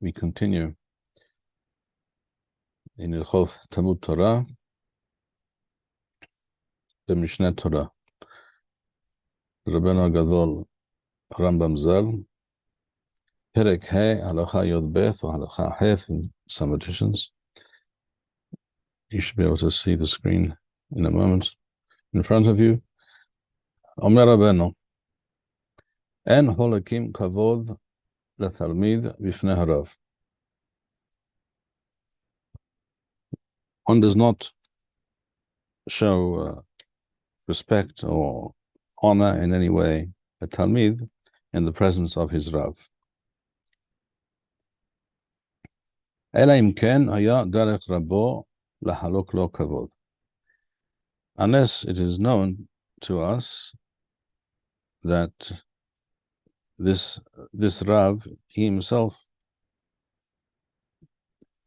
We continue in Hilchot Talmud Torah, the Mishneh Torah. Rabbeinu Gadol Rambam Zal, Perek He, Halacha Yod Bet, or Halacha Heth in some editions. You should be able to see the screen in a moment in front of you. Omer Rabbeinu, En holakim kavod lethalmid bifnei harav. One does not show respect or honor in any way a talmid in the presence of his rav. Ela im ken haya derech rabo lahalok lo kavod. Unless it is known to us that this rav, he himself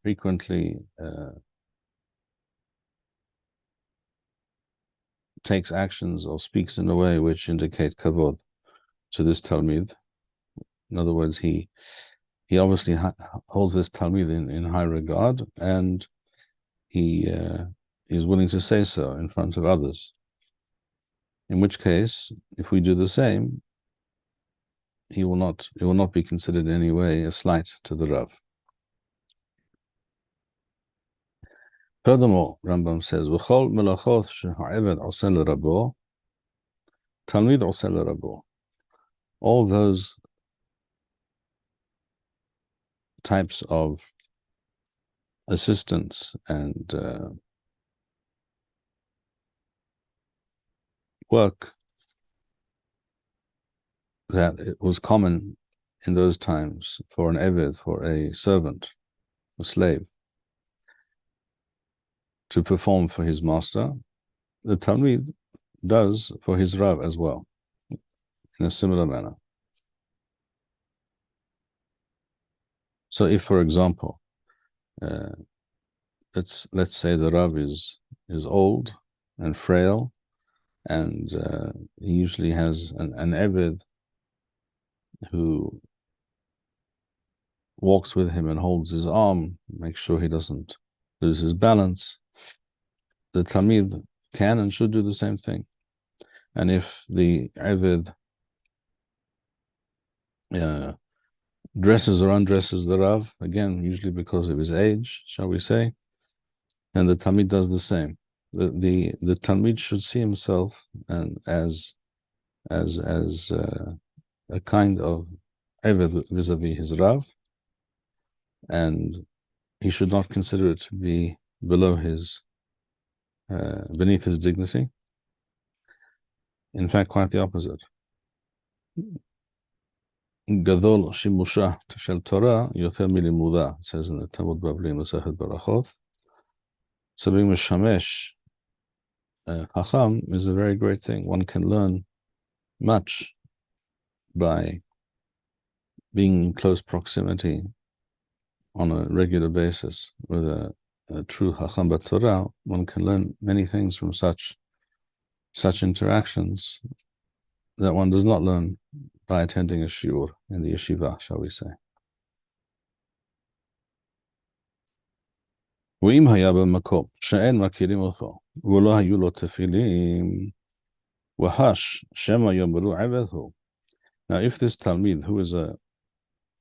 frequently takes actions or speaks in a way which indicate kavod to this talmid. In other words, he obviously holds this talmid in high regard, and he is willing to say so in front of others. In which case, if we do the same, it will not be considered in any way a slight to the rav. Furthermore, Rambam says, "V'chol melachot sheha'eved oseh lerabo, talmid oseh lerabo." All those types of assistance and work that it was common in those times for an eved, for a servant, a slave, to perform for his master, the talmid does for his rav as well, in a similar manner. So if, for example, let's say the rav is old and frail, and he usually has an eved who walks with him and holds his arm, makes sure he doesn't lose his balance. The talmid can and should do the same thing. And if the eved dresses or undresses the rav, again, usually because of his age, shall we say, and the talmid does the same. The talmid should see himself and as a kind of eved vis-a-vis his rav, and he should not consider it to be below his beneath his dignity. In fact, quite the opposite. Gadol shimusha shel Torah yoter milimuda, says in the Talmud Bavli Masechet Barachot. So being mishamesh chacham is a very great thing. One can learn much by being in close proximity on a regular basis with a true chacham b'Torah. One can learn many things from such interactions that one does not learn by attending a shiur in the yeshiva, shall we say. ואם היה במקום שאין מכירים אותו ולא היו לו תפילין וחש שמא יאמרו עבד הוא. Now, if this talmid, who is a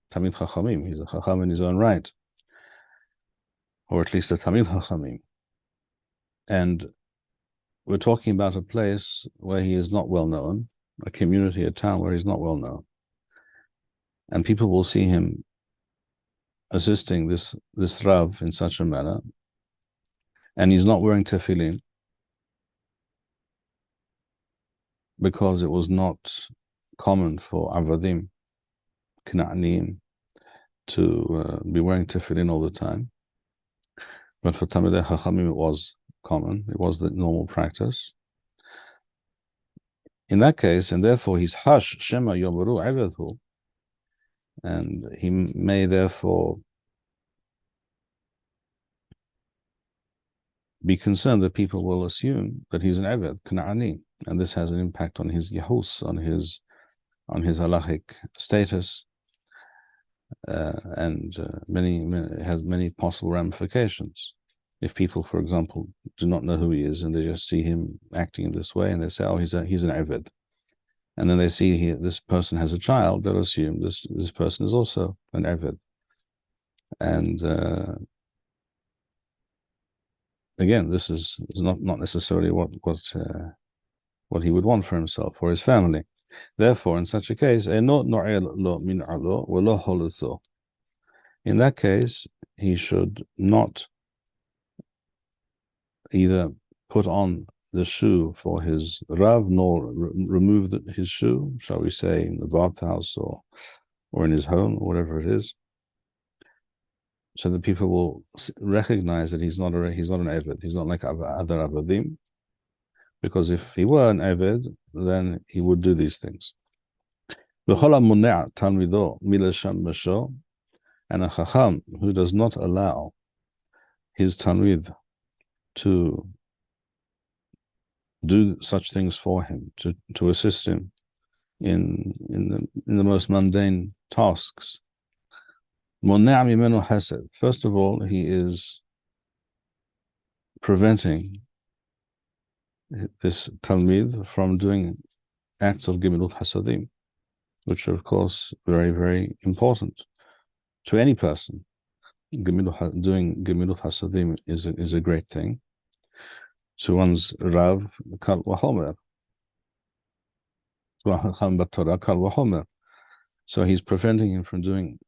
talmid chachamim, he's a chacham in his own right, or at least a talmid chachamim, and we're talking about a place where he is not well known, a community, a town where he's not well known, and people will see him assisting this rav in such a manner, and he's not wearing tefillin because it was not common for avadim, kna'anim, to be wearing tefillin all the time. But for Talmidei Chachamim it was common, it was the normal practice. In that case, and therefore he's hash shema yomaru eved, and he may therefore be concerned that people will assume that he's an eved, kna'ani, and this has an impact on his yahus, on his halachic status. and has many possible ramifications. If people, for example, do not know who he is and they just see him acting in this way and they say, "Oh, he's an Eved," and then they see this person has a child, they'll assume this person is also an Eved. And again, this is not necessarily what he would want for himself or his family. Therefore, in such a case, in that case, he should not either put on the shoe for his Rav, nor remove his shoe, shall we say, in the bathhouse or in his home, or whatever it is, so that people will recognize that he's not an Eved, he's not like other Avadim, because if he were an Eved, then he would do these things. And a Chacham who does not allow his Talmid to do such things for him, to assist him in the most mundane tasks. First of all, he is preventing this Talmid from doing acts of Gemilut Hasadim, which are, of course, very, very important to any person. Doing Gemilut Hasadim is a great thing. To one's Rav, Kal Wahomer. So he's preventing him from doing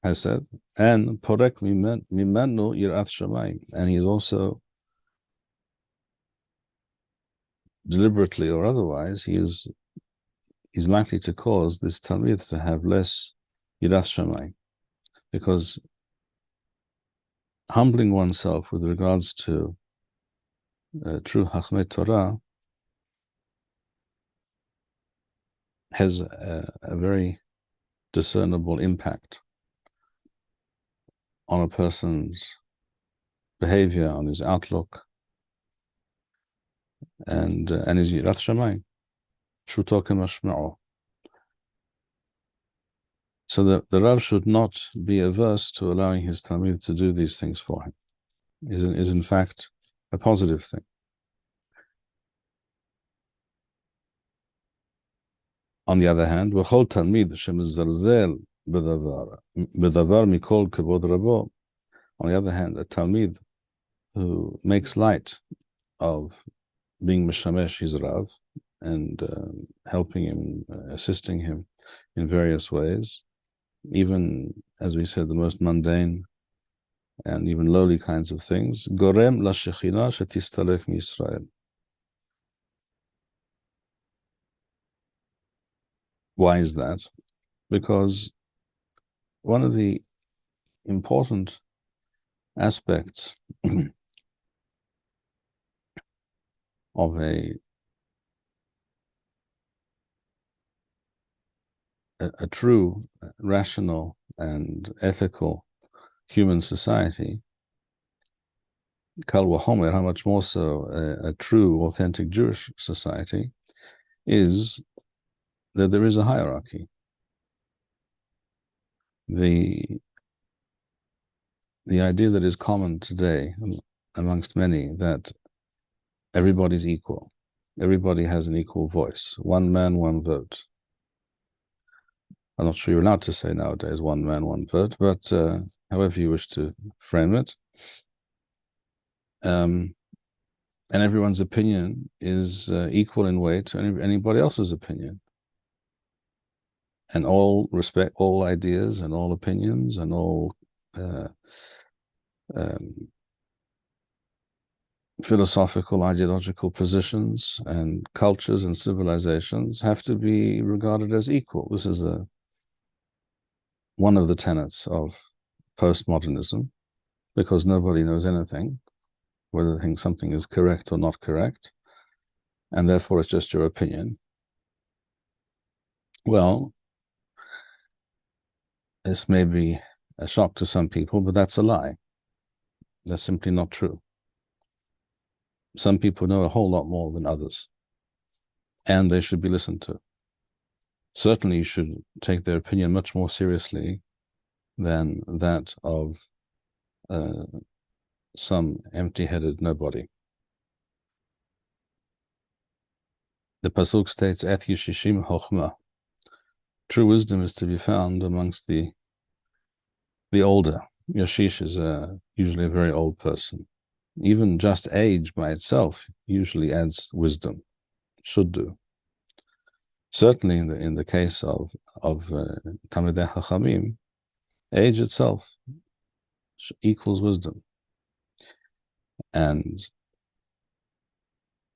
Hased, and Porek Mimenu Yirat Shamayim, and he's also deliberately or otherwise, he's likely to cause this Talmid to have less Yirat Shamayim, because humbling oneself with regards to true Chachmei Torah has a very discernible impact on a person's behavior, on his outlook, and his Yirat Shamayim. Shuto k'mashma'o. So the Rav should not be averse to allowing his Talmid to do these things for him. Is in fact a positive thing. On the other hand, v'chol Talmid shemizarzel b'davar mikol kavod rabo. On the other hand, a Talmid who makes light of being mishamesh his Rav and helping him, assisting him in various ways, even, as we said, the most mundane and even lowly kinds of things. Gorem la shechina shetistalech miYisrael. Why is that? Because one of the important aspects of a true, rational, and ethical human society, Kal Vachomer, how much more so a true, authentic Jewish society, is that there is a hierarchy. The idea that is common today amongst many, that everybody's equal, everybody has an equal voice, one man, one vote. I'm not sure you're allowed to say nowadays one man, one vote, but however you wish to frame it. And everyone's opinion is equal in weight to anybody else's opinion. And all respect all ideas and all opinions and all philosophical, ideological positions and cultures and civilizations have to be regarded as equal. This is one of the tenets of postmodernism, because nobody knows anything, whether they think something is correct or not correct, and therefore it's just your opinion. Well, this may be a shock to some people, but that's a lie. That's simply not true. Some people know a whole lot more than others, and they should be listened to. Certainly, you should take their opinion much more seriously than that of some empty-headed nobody. The pasuk states, "Et yishishim chochmah." True wisdom is to be found amongst the older. Yashish is usually a very old person. Even just age by itself usually adds wisdom, should do. Certainly in the case of Talmidei Chachamim, age itself equals wisdom. And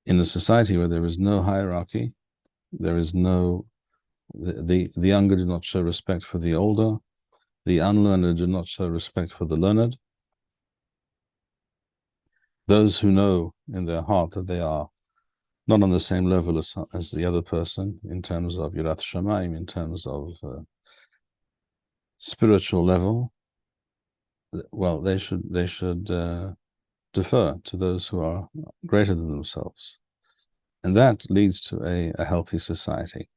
in a society where there is no hierarchy, there is no, the younger do not show respect for the older, the unlearned do not show respect for the learned. Those who know in their heart that they are not on the same level as the other person in terms of Yirat Shamayim, in terms of spiritual level, well, they should defer to those who are greater than themselves. And that leads to a healthy society.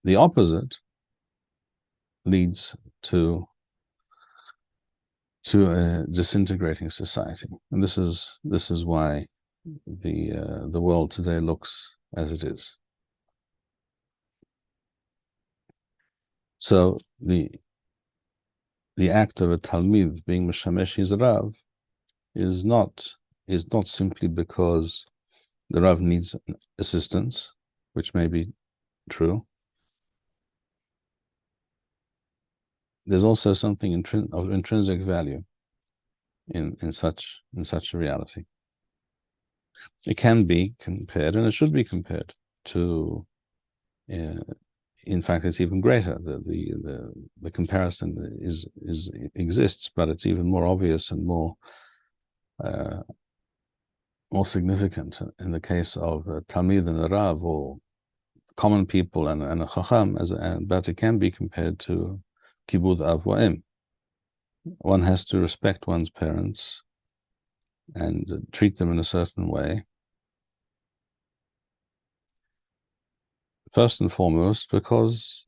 The opposite leads to a disintegrating society. And this is why the world today looks as it is. So the act of a Talmid being Meshamesh his Rav is not simply because the Rav needs assistance, which may be true. There's also something of intrinsic value in such a reality. It can be compared, and it should be compared to. In fact, it's even greater. The comparison exists, but it's even more obvious and more significant in the case of Talmid and a Rav, or common people and a Chacham, but it can be compared to Kibud Av Va'em. One has to respect one's parents and treat them in a certain way. First and foremost, because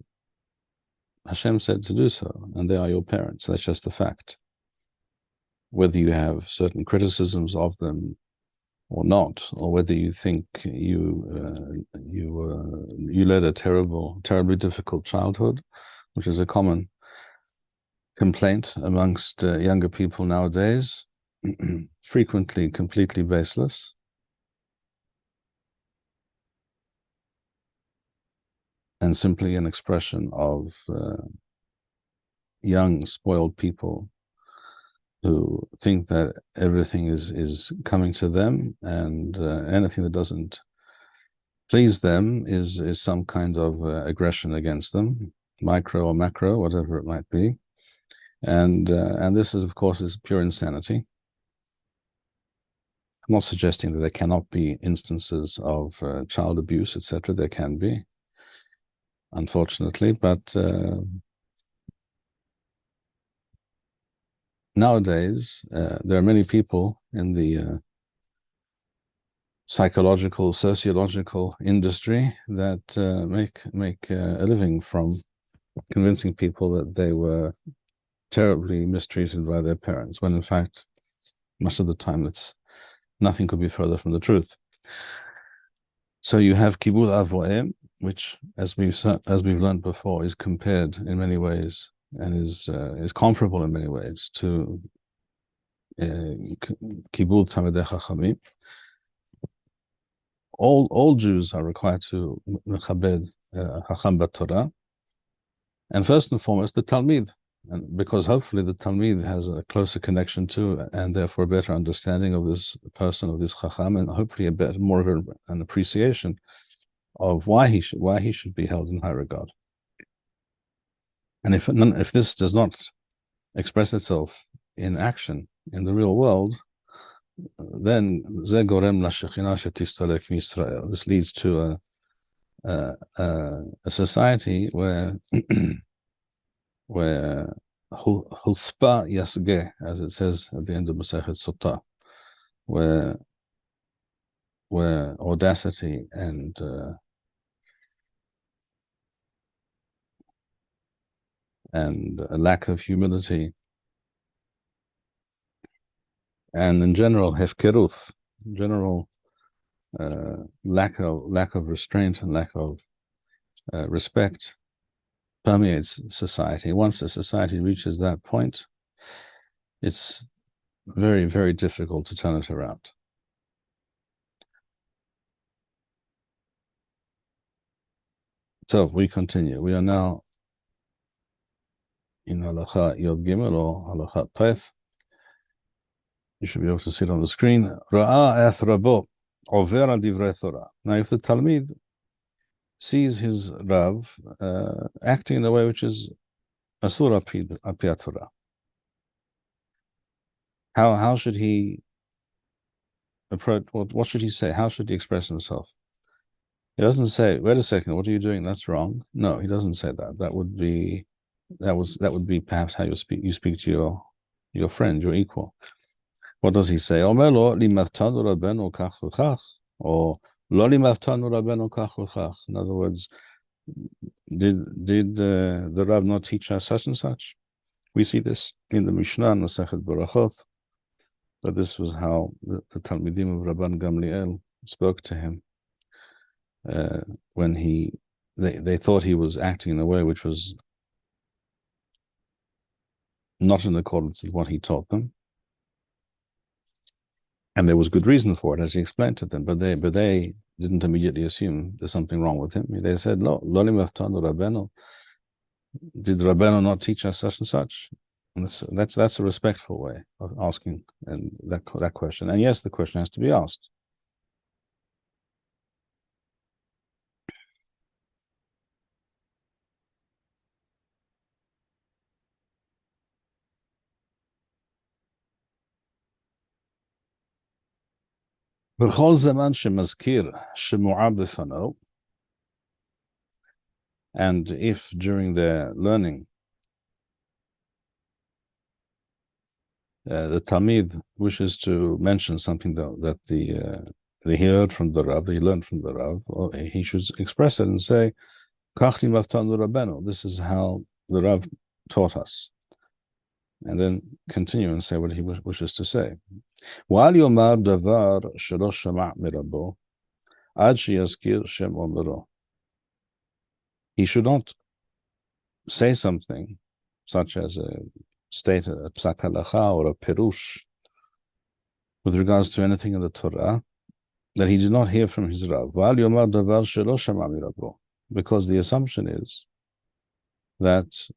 Hashem said to do so, and they are your parents. That's just a fact. Whether you have certain criticisms of them or not, or whether you think you led a terribly difficult childhood, which is a common complaint amongst younger people nowadays, frequently completely baseless. And simply an expression of young, spoiled people who think that everything is coming to them, and anything that doesn't please them is some kind of aggression against them, micro or macro, whatever it might be. And this is, of course, is pure insanity. I'm not suggesting that there cannot be instances of child abuse, etc. There can be, unfortunately, but nowadays there are many people in the psychological, sociological industry that make a living from convincing people that they were terribly mistreated by their parents, when in fact, much of the time, nothing could be further from the truth. So you have Kibud Av Va'em, which, as we've learned before, is compared in many ways and is comparable in many ways to Kibud Talmidei Chachamim. All Jews are required to mechabed Chacham b'Torah, and first and foremost the Talmid, and because hopefully the Talmid has a closer connection to, and therefore a better understanding of this person, of this Chacham, and hopefully more of an appreciation of why he should be held in high regard. And if this does not express itself in action in the real world, then this leads to a society where Hulspa Yasgeh, as it says at the end of Masechet Sotah, where audacity and and a lack of humility, and in general hefkeruth, general lack of restraint and lack of respect permeates society. Once a society reaches that point, it's very, very difficult to turn it around. So we continue. We are now in Halacha Yod Gimel or Halacha Teth. You should be able to see it on the screen. Ra'a eth rabo over al divrei Torah. Now, if the Talmid sees his Rav acting in a way which is asur api Torah, how should he approach? What should he say? How should he express himself? He doesn't say, "Wait a second, what are you doing? That's wrong." No, he doesn't say that. That would be perhaps how you speak to your friend, your equal. What does he say? Or lo limaftanu rabenu kach v'chach, or lo limaftanu rabenu kach v'chach. In other words, did the Rav not teach us such and such? We see this in the Mishneh and Masechet Berachot, that this was how the Talmidim of Rabban Gamliel spoke to him when they thought he was acting in a way which was not in accordance with what he taught them. And there was good reason for it, as he explained to them, but they didn't immediately assume there's something wrong with him. They said, "No, lo limaftanu rabenu. Did Rabbeinu not teach us such and such?" And that's a respectful way of asking and that question. And yes, the question has to be asked. בכל זמן שמזכיר שמועה בפניו, and if during their learning the Talmid wishes to mention something that he heard from the Rav, he learned from the Rav, or he should express it and say, "Kach limaftanu rabenu." This is how the Rav taught us, and then continue and say what he wishes to say. While yomar davar shelo shama' mirabo, ad sheyazkir shem omero. He should not say something such as a state a psak halacha or a perush with regards to anything in the Torah that he did not hear from his Rav. Because the assumption is that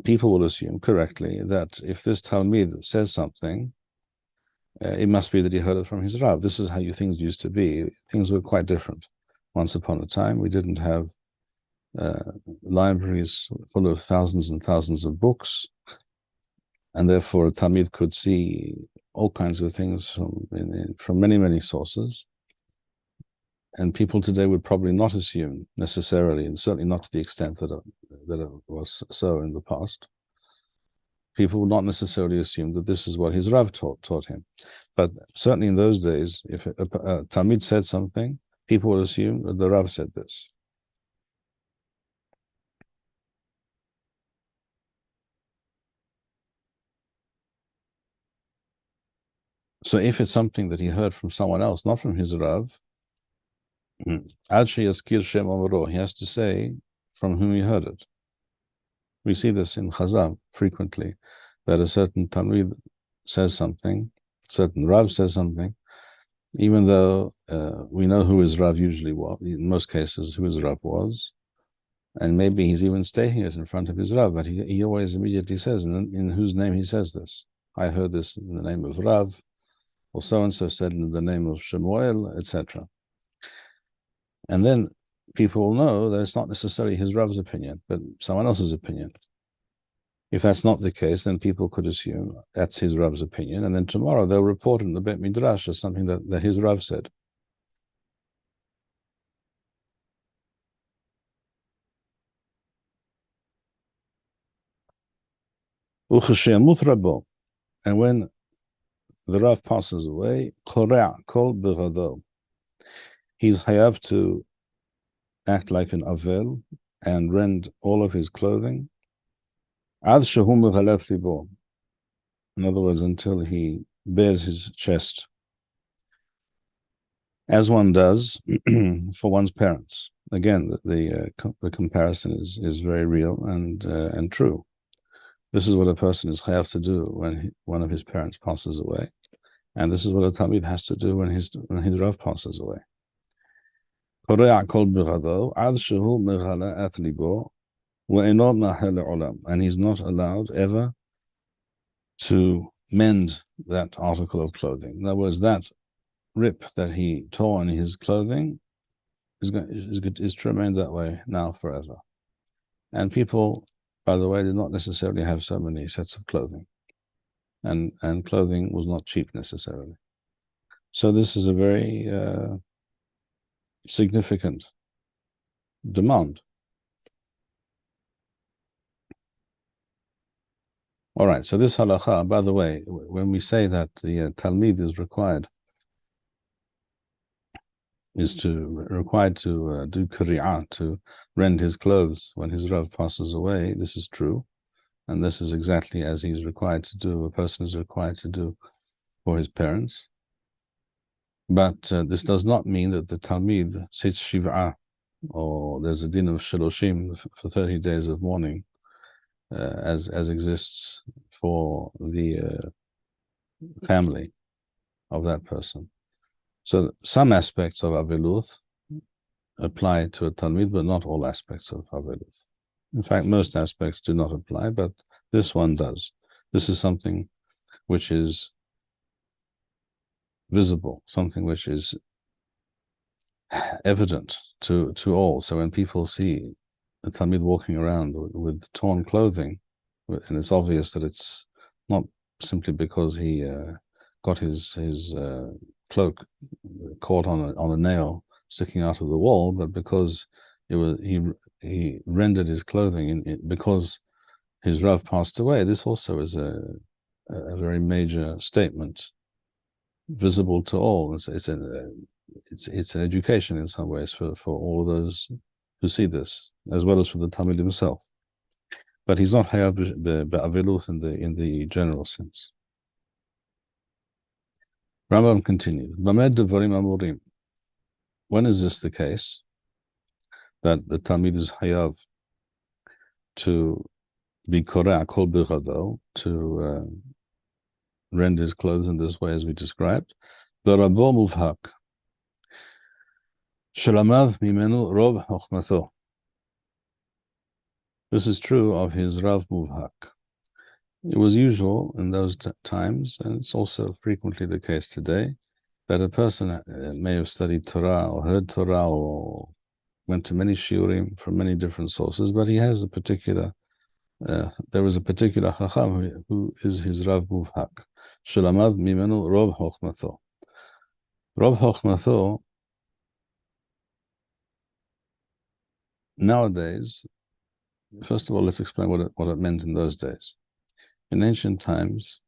people will assume correctly that if this Talmid says something, it must be that he heard it from his Rav. This is how things used to be. Things were quite different. Once upon a time, we didn't have libraries full of thousands and thousands of books, and therefore a Talmid could see all kinds of things from many, many sources. And people today would probably not assume necessarily, and certainly not to the extent that it was so in the past. People would not necessarily assume that this is what his Rav taught him. But certainly in those days, if a Talmid said something, people would assume that the Rav said this. So if it's something that he heard from someone else, not from his Rav, he has to say from whom he heard it. We see this in Chazal frequently, that a certain Talmid says something, certain Rav says something, even though we know who his Rav usually was, in most cases who his Rav was, and maybe he's even stating it in front of his Rav, but he always immediately says, in whose name he says this. I heard this in the name of Rav, or so-and-so said in the name of Shemuel, etc. And then people will know that it's not necessarily his Rav's opinion, but someone else's opinion. If that's not the case, then people could assume that's his Rav's opinion, and then tomorrow they'll report in the Beit Midrash as something that his Rav said. And when the Rav passes away, he's hayav to act like an avel and rend all of his clothing Ad shehu meghalef libo. In other words, until he bares his chest, as one does for one's parents. Again, the comparison is very real and true. This is what a person is chayav to do when one of his parents passes away, and this is what a talmid has to do when his rav passes away. And he's not allowed ever to mend that article of clothing. In other words, that rip that he tore in his clothing is to remain that way now forever. And people, by the way, did not necessarily have so many sets of clothing, and clothing was not cheap necessarily. So this is a very significant demand. All right, so this halakha, by the way, when we say that the talmid is required to do kuri'ah, to rend his clothes when his rav passes away, this is true. And this is exactly as he's required to do, a person is required to do for his parents. But this does not mean that the talmid sits shiv'ah, or there's a din of shaloshim for 30 days of mourning, as exists for the family of that person. So some aspects of Aveluth apply to a talmid, but not all aspects of Aveluth. In fact, most aspects do not apply, but this one does. This is something which is visible, something which is evident to all. So when people see a talmid walking around with torn clothing, and it's obvious that it's not simply because he got his cloak caught on a nail sticking out of the wall, but because he rendered his clothing because his rav passed away. This also is a very major statement, visible to all. It's an education in some ways for all of those who see this, as well as for the talmid himself. But he's not hayav be'aveluth in the general sense. Rambam continues. When is this the case? That the talmid is hayav to be korah kol bichado, to rend his clothes in this way as we described. L'rabo muvhak shalamav mimenu rov chochmato. This is true of his rav muvhak. It was usual in those times, and it's also frequently the case today, that a person may have studied Torah or heard Torah or went to many shiurim from many different sources, but he has a particular, there is a particular chacham who is his rav muvhak. Shalamav mimenu rov chochmato. Rov chochmato, nowadays, first of all, let's explain what it meant in those days. In ancient times,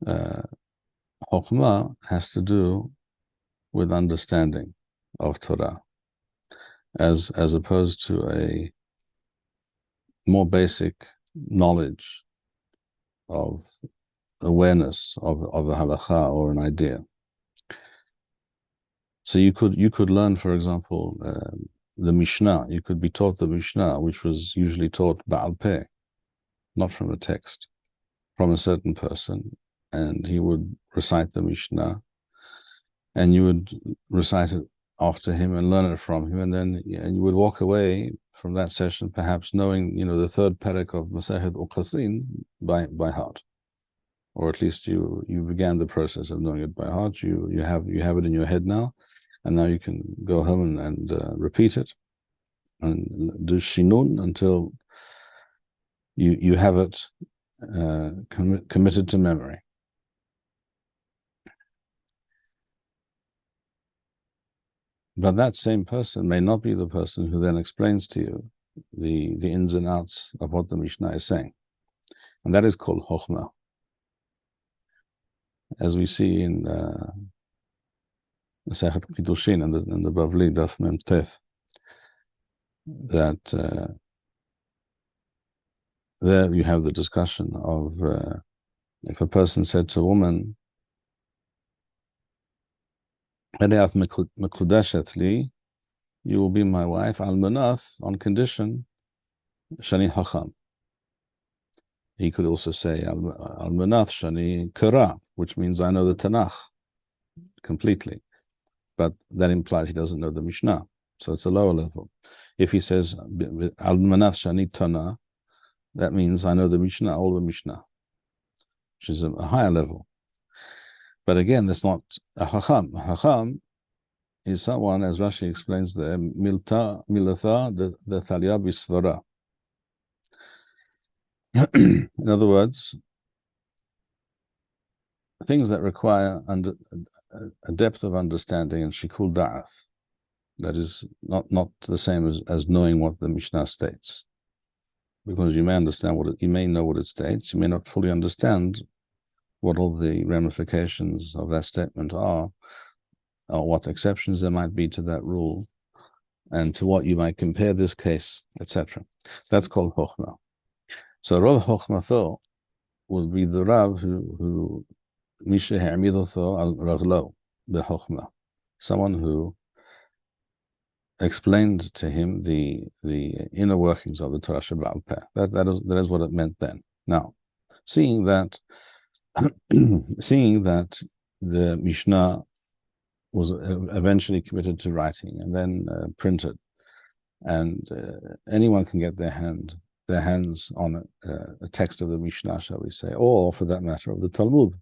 chokhmah has to do with understanding of Torah, as opposed to a more basic knowledge of awareness of a halakha or an idea. So you could learn, for example, the Mishneh. You could be taught the Mishneh, which was usually taught ba'al peh, not from a text, from a certain person, and he would recite the Mishneh, and you would recite it after him and learn it from him, and then you would walk away from that session perhaps knowing, the third parak of Masechet Uqasin by heart, or at least you began the process of knowing it by heart. You have it in your head now, and now you can go home and repeat it and do shinun until you have it committed to memory. But that same person may not be the person who then explains to you the ins and outs of what the Mishnah is saying. And that is called Chokhmah. As we see in Masechet Kiddushin and the Bavli Daf Mem Teth, that there you have the discussion of if a person said to a woman, you will be my wife, al-manath, on condition, shani hacham. He could also say, al-manath shani kara, which means I know the Tanakh completely. But that implies he doesn't know the Mishnah. So it's a lower level. If he says, al-manath shani tana, that means I know the Mishnah, all the Mishnah, which is a higher level. But again, that's not a hacham. A hacham is someone, as Rashi explains there, milatha the thalia bisvara. In other words, things that require a depth of understanding and shikul da'ath, that is not the same as knowing what the Mishnah states. Because you may understand you may know what it states, you may not fully understand what all the ramifications of that statement are, or what exceptions there might be to that rule, and to what you might compare this case, etc. That's called Chokhmah. So Rav Chokhmatho would be the Rav who Mishneh Ha'amidotho al Raglo beChokhmah, someone who explained to him the inner workings of the Torah Shebaal Peh. That is what it meant then. Now, seeing that the Mishnah was eventually committed to writing and then printed, and anyone can get their hands on a text of the Mishnah, shall we say, or for that matter of the Talmud.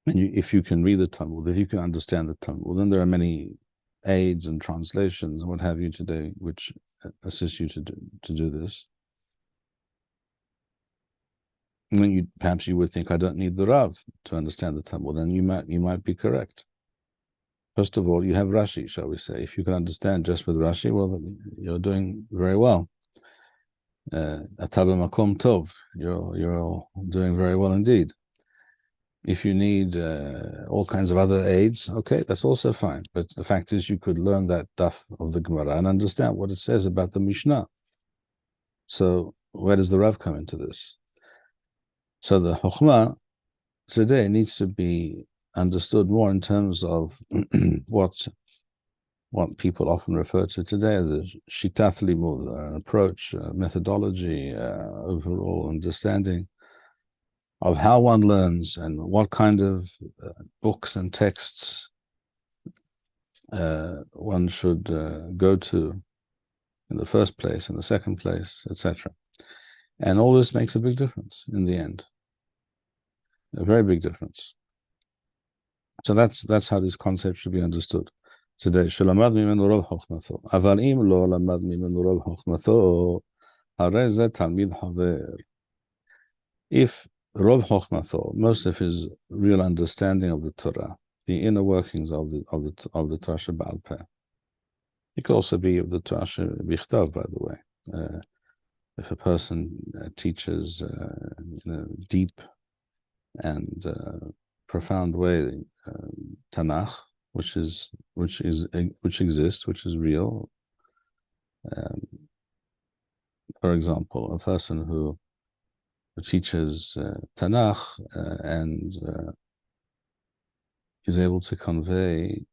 And if you can read the Talmud, if you can understand the Talmud, then there are many aids and translations and what have you today which assist you to do this. And then perhaps you would think, I don't need the Rav to understand the Talmud. Then you might be correct. First of all, you have Rashi, shall we say. If you can understand just with Rashi, well, you're doing very well. Ataba makom tov, you're doing very well indeed. If you need all kinds of other aids, okay, that's also fine. But the fact is, you could learn that daf of the Gemara and understand what it says about the Mishnah. So where does the Rav come into this? So the Chokhmah today needs to be understood more in terms of what people often refer to today as a shitat limud, an approach, methodology, overall understanding of how one learns and what kind of books and texts one should go to in the first place, in the second place, etc. And all this makes a big difference in the end, a very big difference. So that's how this concept should be understood today. Shulamad mimenu rav chokhmatho. Aval im lo lamad mimenu rav chokhmatho, harei ze talmid haver. If Rav Chokhmatho, most of his real understanding of the Torah, the inner workings of the Torah Shebaal Peh, it could also be of the Torah Shebichtav, by the way. If a person teaches in a deep and profound way Tanakh, which exists, which is real. For example, a person who teaches Tanakh and is able to convey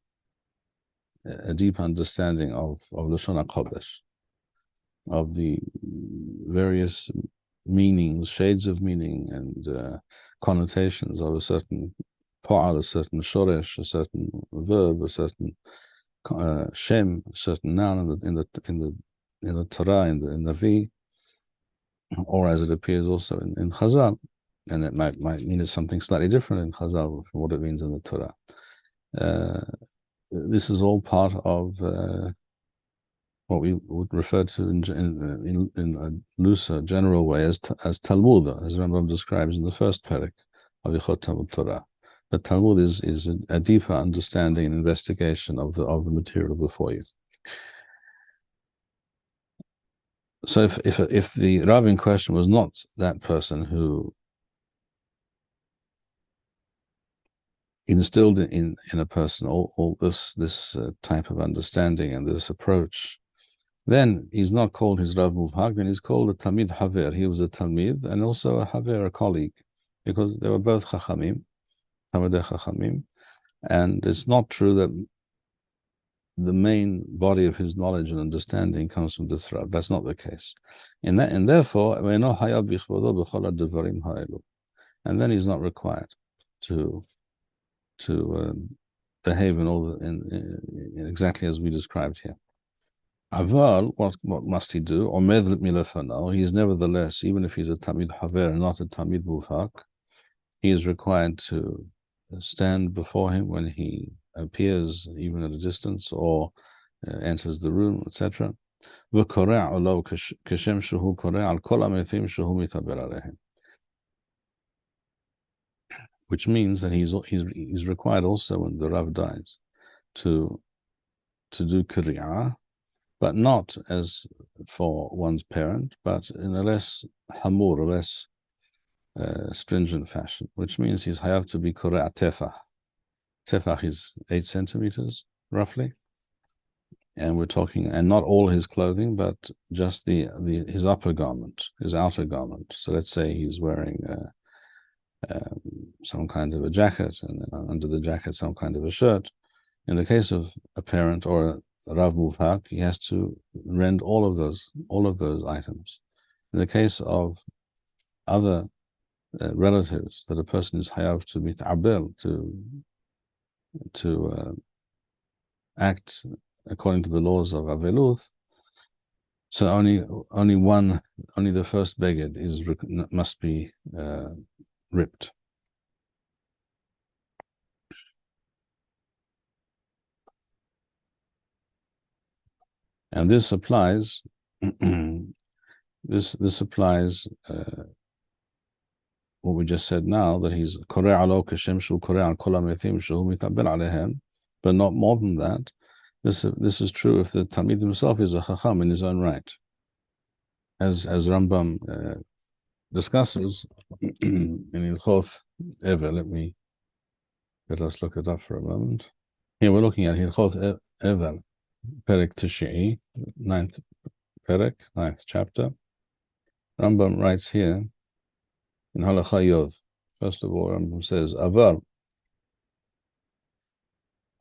a deep understanding of Lashon HaKodesh, of the various meanings, shades of meaning and connotations of a certain pa'al, a certain shoresh, a certain verb, a certain shem, a certain noun in the Torah, in the Navi, or as it appears also in Chazal, and it might mean it's something slightly different in Chazal from what it means in the Torah. This is all part of what we would refer to in a looser, general way as Talmud, as Rambam describes in the first parak of Hilchot Talmud Torah. The Talmud is a deeper understanding and investigation of the material before you. So if the Rav in question was not that person who instilled in a person all this type of understanding and this approach then he's not called his Rav Muvhak, then he's called a Talmid Haver. He was a Talmid and also a Haver, a colleague, because they were both Chachamim, Talmidei Chachamim. And it's not true that the main body of his knowledge and understanding comes from this Rav. That's not the case. And therefore, and then he's not required to behave in exactly as we described here. Aval, what must he do? He is nevertheless, even if he's a Talmid Haver and not a Talmid Muvhak, he is required to stand before him when he appears, even at a distance, or enters the room, etc. Which means that he's required also when the Rav dies to do Qur'ah, but not as for one's parent, but in a less hamur, a less stringent fashion, which means he's have to be Qur'ah tefah. Tefah is 8 centimeters, roughly. And we're talking, and not all his clothing, but just his upper garment, his outer garment. So let's say he's wearing some kind of a jacket, and then under the jacket some kind of a shirt. In the case of a parent or a Rav Muvhak, he has to rend all of those items. In the case of other relatives, that a person is hayav to mit'abel, to act according to the laws of Aveluth. So only the first beged must be ripped. And this applies. This applies what we just said now, that he's koreh alo kashem shu koreh al kol hamethim shehu mitabel alehem, but not more than that. This is true if the Talmid himself is a chacham in his own right, as Rambam discusses in Hilchot Evel. Let us look it up for a moment. Here we're looking at Hilchot Evel, Perek Tishi'i, 9th Perek, 9th chapter. Rambam writes here in Halacha Yod. First of all, Rambam says, Avar,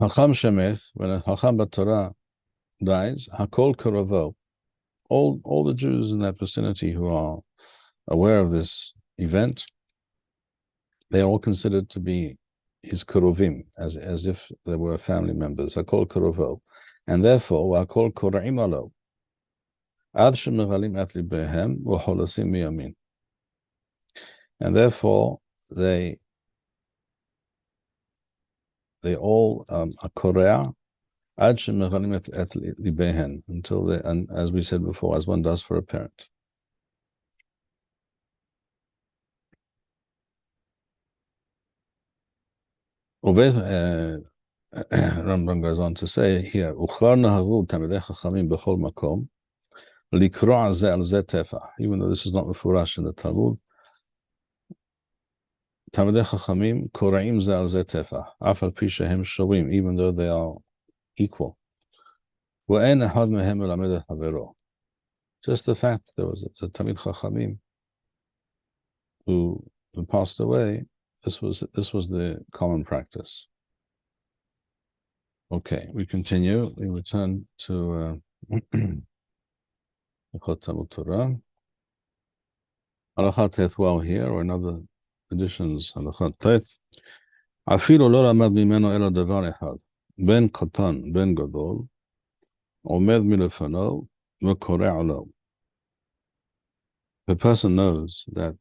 Hacham Shemeth, when a Hacham Torah dies, Hakol Karavo, all the Jews in that vicinity who are aware of this event, they are all considered to be his Kuruvim, as if they were family members, Hakol Karavo. And therefore, Hakol Kora'im Alo, Ad Shemeghalim At Libehem, Waholasim Miyamin. And therefore, they all are Korea Ad Shemeghalim Et Libehen, until they, and as we said before, as one does for a parent. Rambam goes on to say here, even though this is not the Furash in the Talmud, Talmidei Chachamim kora'im ze al ze tefah, af al pi shehem shovim, even though they are equal. Wa'en echad mehem melamed et havero. Just the fact there was a Talmid Chachamim who passed away, this was the common practice. Okay, we continue. We return to Hilchot Talmud Torah. Halakha Teth here, or another editions, Halakha Teth. Afilo lo lamad mimeno elo davar echad, ben katan, ben gadol, omed milefano, v'koreh alo. The person knows that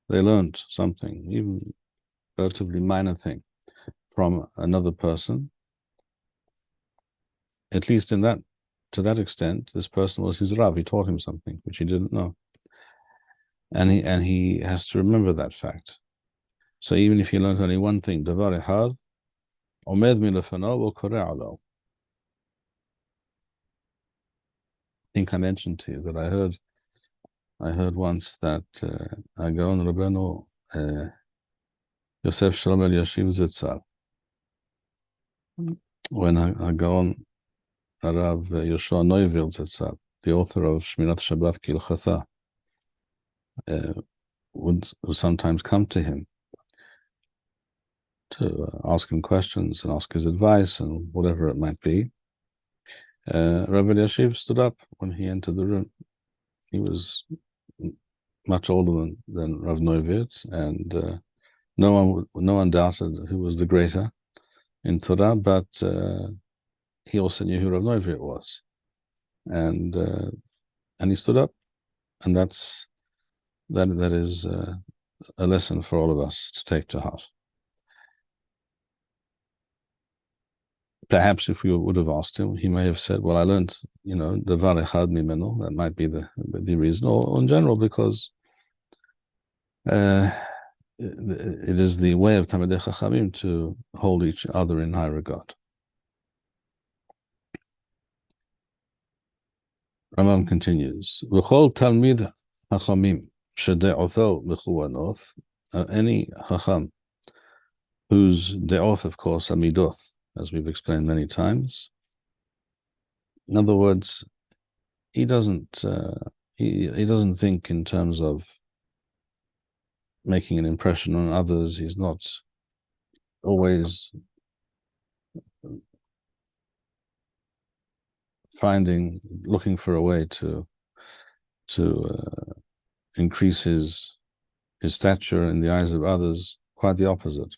they learned something, even relatively minor thing, from another person. At least to that extent, this person was his Rav. He taught him something which he didn't know, and he has to remember that fact. So even if he learned only one thing, davar echad, omed milefano v'koreh alo. I think I mentioned to you that I heard once that Agaon Rabbeinu Yosef Shalom El Yashiv Zitzal, when Agaon Rav Yoshua Neuwirth Zatzal, the author of Shmirat Shabbat Hilchot, would sometimes come to him to ask him questions and ask his advice and whatever it might be. Rabbi Yashiv stood up when he entered the room. He was much older than Rav Neuwirth, and no one doubted who was the greater in Torah, but he also knew who Rav Neuwirth was, and he stood up, and that is a lesson for all of us to take to heart. Perhaps if we would have asked him, he may have said, well, I learned, Devar Echad Mimeno. That might be the reason, or in general, because it is the way of Talmidei Chachamim to hold each other in high regard. Rambam continues, V'chol Talmid Chachamim shede'otho mechuanoth, any Chacham whose de'oth, of course, are midoth, as we've explained many times. In other words, he doesn't think in terms of making an impression on others. He's not always looking for a way to increase his stature in the eyes of others. Quite the opposite.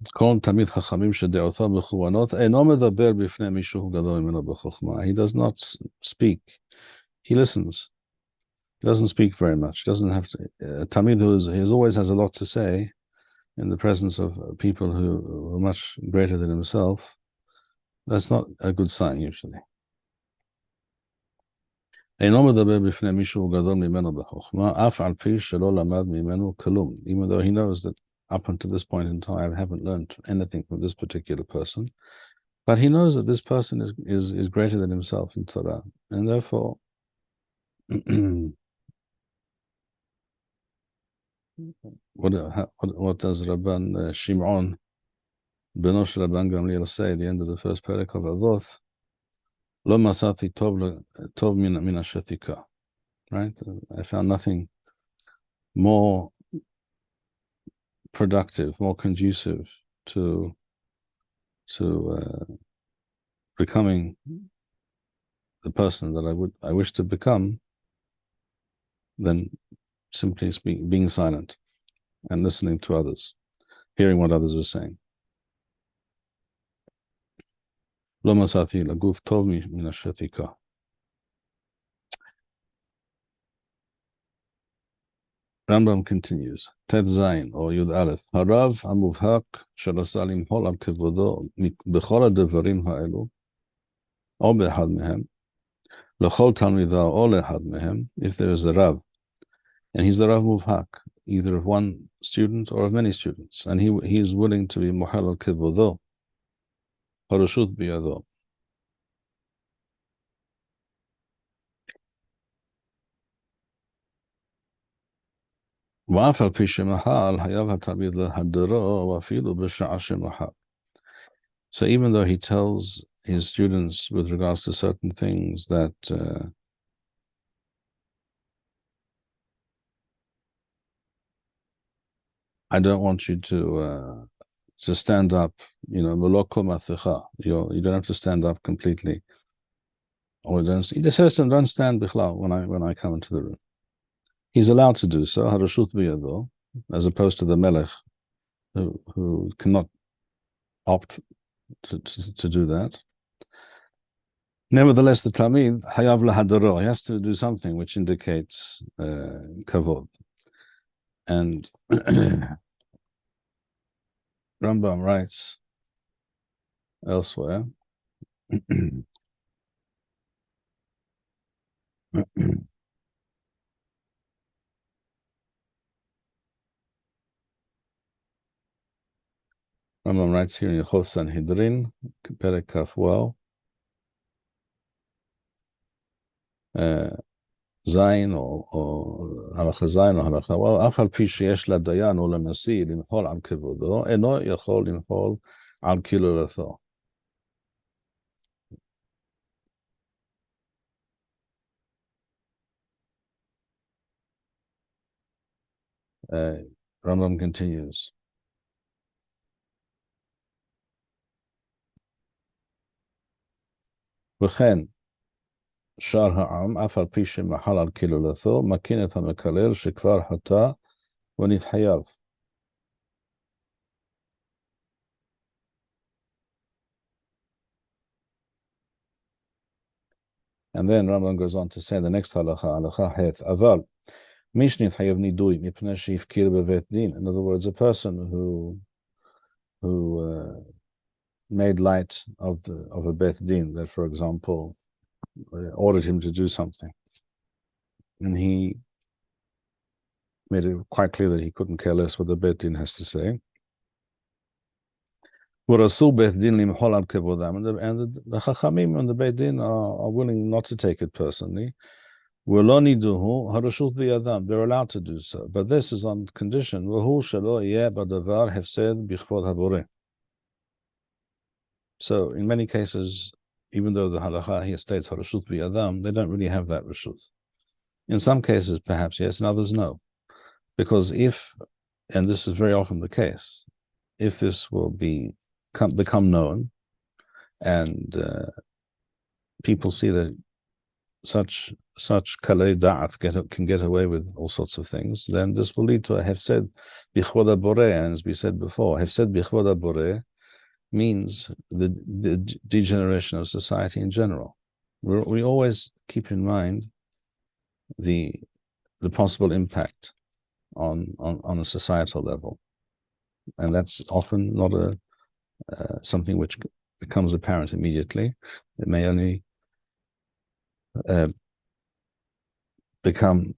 It's called Tamid Chachamim shede'otham mechuanot. Eno medaber b'fnei mishu gadol mimeno b'chokhmah. He does not speak. He listens. He doesn't speak very much. He doesn't have to. Tamid he always has a lot to say in the presence of people who are much greater than himself. That's not a good sign usually. Even though he knows that up until this point in time I haven't learned anything from this particular person, but he knows that this person is greater than himself in Torah, and therefore what does Rabban Shimon Benosh Rabban Gamliel say at the end of the first parak of Avot? Lo masati tov min hashetika. Right? I found nothing more productive, more conducive to becoming the person that I wish to become than simply being silent and listening to others, hearing what others are saying. Lo masati laguf tov min hashetika. Rambam continues, Tet Zayin, or Yud Aleph, Harav HaMuvhak Sharasa Limhol Al Kevodo B'chol HaDevarim Ha'elu, or B'echad Mehem, L'chol Talmidah, or L'echad Mehem, if there is a Rav, and he's the Rav Muvhak, either of one student or of many students, and he is willing to be Mohel Al Kevodo, Harashut Biyado. So even though he tells his students with regards to certain things that I don't want you to stand up, you don't have to stand up completely, or he says to him, don't stand when I come into the room. He's allowed to do so, harashut biyado, as opposed to the melech, who cannot opt to do that. Nevertheless, the Talmid hayav lahadaro, he has to do something which indicates kavod. And Rambam writes elsewhere. Rambam writes here in Hilchot Sanhedrin, Perek Kaf Waw, Zayin or Halacha Zayin or Halacha Waw, Af al pi sheyesh ladayan or lanasi limchol al kevodo, eno yachol limchol al kilulatho. Rambam continues. וכן, שאר העם, אף על פי שמחל על קללתו, מקין את המקלל שכבר חטא ונתחייב. And then Rambam goes on to say the next halacha heth, אבל מי שנתחייב נידוי מפני שהפקיר בבית דין. In other words, a person who made light of a beit din, that, for example, ordered him to do something, and he made it quite clear that he couldn't care less what the beit din has to say. And the Chachamim and the beit din are willing not to take it personally. They're allowed to do so, but this is on condition So in many cases, even though the halacha here states harashut biyadam, they don't really have that rashut. In some cases, perhaps yes, in others no. Because if, and this is very often the case, if this will become known, and people see that such kalei da'ath can get away with all sorts of things, then this will lead to a hefsed bichvoda boreh, and as we said before, hefsed bichvoda boreh means the degeneration of society in general. We always keep in mind the possible impact on a societal level, and that's often not something which becomes apparent immediately. It may only become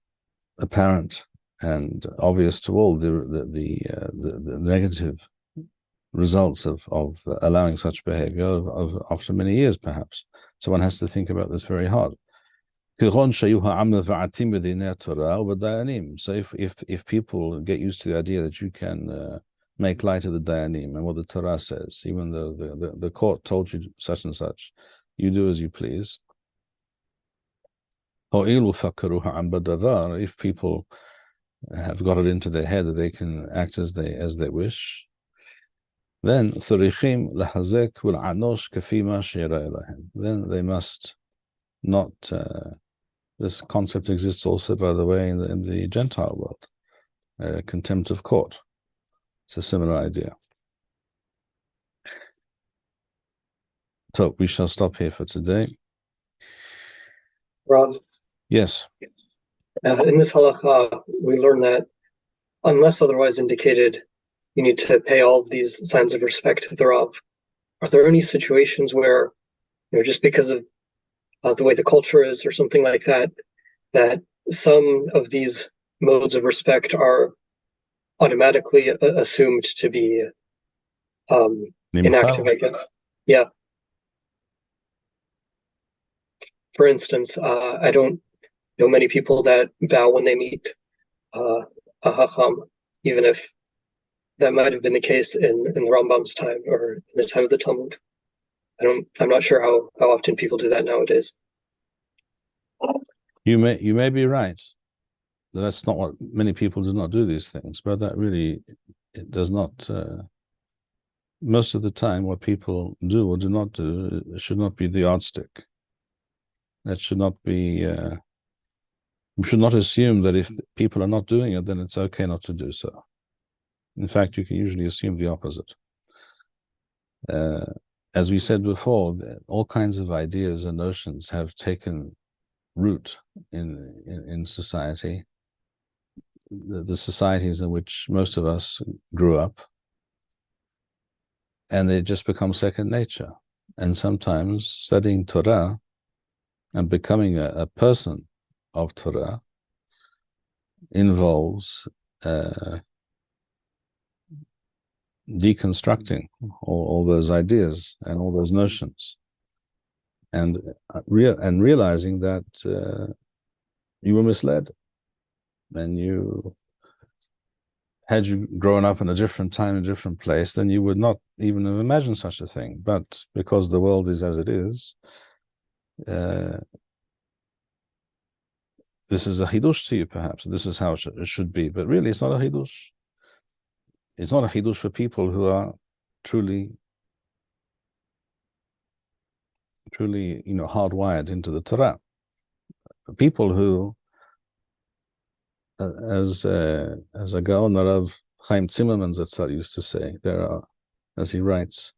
apparent and obvious to all the negative results of allowing such behavior after many years, perhaps. So one has to think about this very hard. So if people get used to the idea that you can make light of the dayanim and what the Torah says, even though the court told you such and such, you do as you please. If people have got it into their head that they can act as they wish, then then they must not. This concept exists also, by the way, in the Gentile world. Contempt of court. It's a similar idea. So we shall stop here for today. Rob? Yes. In this halacha, we learn that unless otherwise indicated, you need to pay all of these signs of respect to the Rav. Are there any situations where, just because of the way the culture is or something like that, that some of these modes of respect are automatically assumed to be inactive, I guess? Yeah. For instance, I don't know many people that bow when they meet a hacham, even if that might have been the case in the Rambam's time or in the time of the Talmud. I'm not sure how often people do that nowadays. You may be right. That's not what many people do not do these things, but that really it does not. Most of the time, what people do or do not do should not be the yardstick. That should not be. We should not assume that if people are not doing it, then it's okay not to do so. In fact, you can usually assume the opposite. As we said before, all kinds of ideas and notions have taken root in society, the societies in which most of us grew up, and they just become second nature. And sometimes studying Torah and becoming a person of Torah involves deconstructing all those ideas and all those notions, and realizing that you were misled, and had you grown up in a different time, a different place, then you would not even have imagined such a thing. But because the world is as it is, this is a hidush to you, perhaps. This is how it should be, but really, it's not a hidush. It's not a hidush for people who are truly, hardwired into the Torah. People who, as a Gaon Rav Chaim Zimmerman Zatzal used to say, there are, as he writes,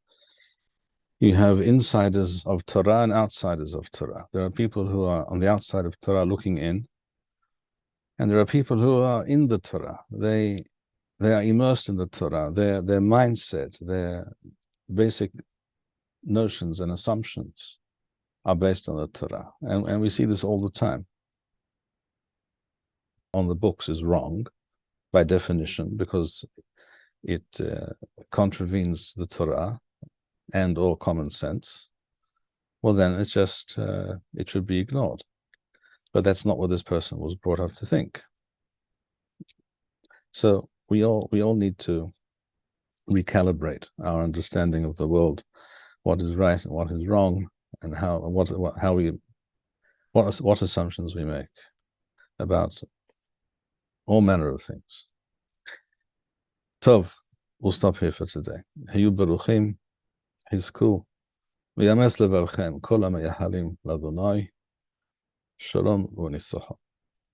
you have insiders of Torah and outsiders of Torah. There are people who are on the outside of Torah looking in, and there are people who are in the Torah. They are immersed in the Torah. Their mindset, their basic notions and assumptions are based on the Torah. And we see this all the time. On the books is wrong by definition because it contravenes the Torah and or common sense. Well, then it's just, it should be ignored. But that's not what this person was brought up to think. So we all need to recalibrate our understanding of the world, what is right and what is wrong, and what assumptions we make about all manner of things. Tov, we'll stop here for today. Hayu beruchim, hizku, v'yames levarchem, kol ha'meyahalim l'Adonai, shalom u'nitzachon.